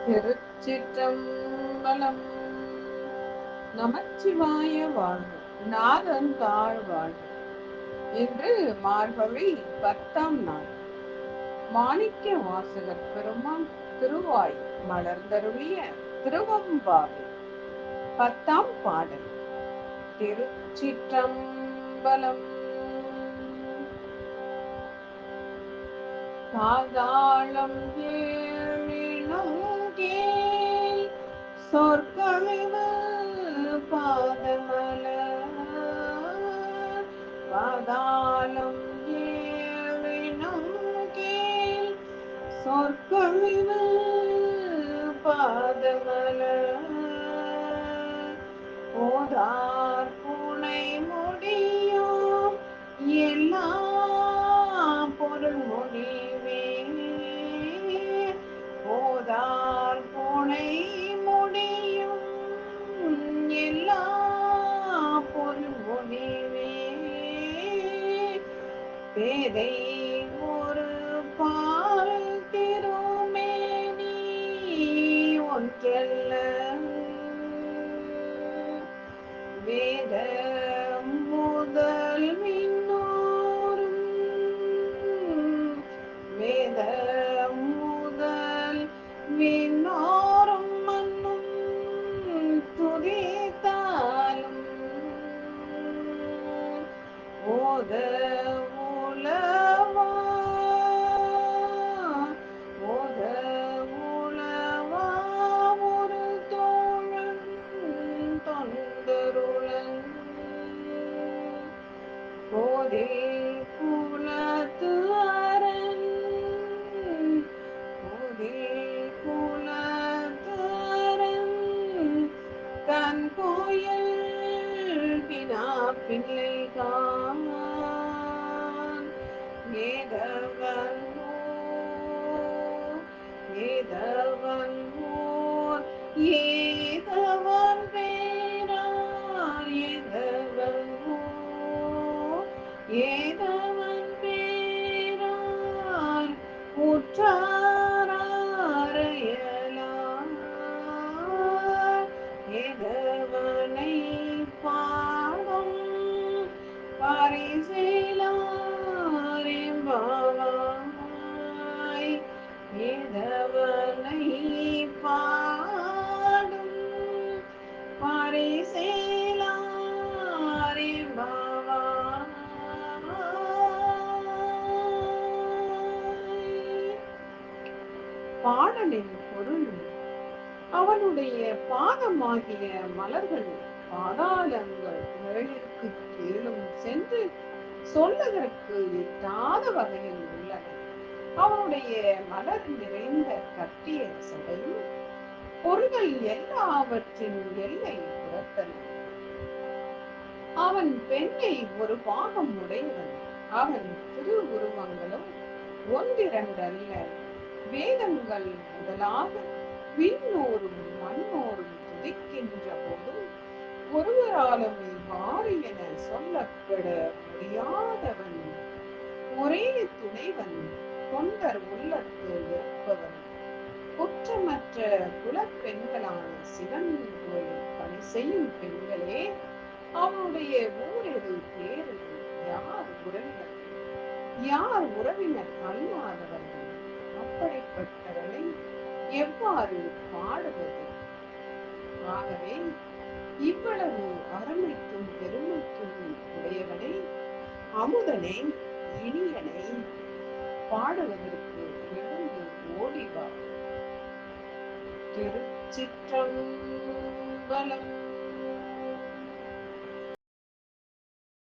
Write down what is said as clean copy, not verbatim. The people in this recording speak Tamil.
திருச்சிற்றம்பலம். நமச்சிவாய வாழ்க, நாதன் தாழ் வாழ்க. இன்று மார்கழி 10ஆம் நாள். மாணிக்க வாசகர் பெருமான் திருவாய் மலர்ந்தருளிய திருவம்பாவை 10ஆம் பாடல். திருச்சிற்றம்பலம். பாதாளம் ஏழினும் கீழ் சொற்கழிவு பாதமலர். பாதாளம் ஏழினும் கீழ் சொற்கழிவு பாதமலர். போதார் புனை முடியும் எல்லாம் பொருள் முடிவே. போதார் புனை முடியும் எல்லாம் பொருள் முடிவே. பேதை ஒரு பால் திருமேனி ஒன்றல்ல. வேத முதல் விண்ணோரும் வேத முதல் விண்ணோரும் மன்னும் துதித்தாலும் ஓத உலவா ஓத உலவா ஒரு தோழன் தொண்டருளன். கோதில் குலத்து அரண் கோதில் குலத்து அரண் கண் கோயில் பிள்ளை காண் ஏதவன் ஏதவன் ஏதவன் பேரார் ஏதவன் ஏதவன் பேரார் உற்றாரையலார். ஏதவனை பாடும் பரிசேலாரெம்பாவாய். ஏதவனை பாடும் பரிசேலாரெம்பாவாய். பாடலின் பொருள்: அவனுடைய பாதமாகிய மலர்கள் பாதாளங்கள் ஏழிற்கு கீழும் சென்று சொல்லுதற்கு எட்டாத வகையில் உள்ளன. அவனுடைய மலர் நிறைந்த கட்டிய சடையும் பொருள்கள் எல்லாவற்றின் எல்லை புறத்தன. அவன் பெண்ணை ஒரு பாகம் உடையவன். அவன் திருவுருவங்களும் ஒன்றிரண்டல்ல. வேதங்கள் முதலாக விண்ணோரும் மண்ணோரும் துதிக்கின்ற போதும் ஒருவராலும் இவ்வாறு என சொல்லப்பட முடியாதவன். ஒரே துணைவன், தொண்டர் உள்ளத்து இருப்பவன். குற்றமற்ற குலப்பெண்களான சிவன் கோயில் பணி செய்யும் பெண்களே, அவனுடைய ஊரெது பேரெது, யார் உறவினர் யார் உறவினர் அல்லாதவர்கள்? அப்படிப்பட்டவனை எவ்வாறு பாடுவது? ஆகவே இவ்வளவு அருமைக்கும் பெருமைக்கும் உடையவனை, அமுதனை, இனியனை பாடுவதற்கு எழுந்து ஓடிவா. திருச்சிற்றம்பலம்.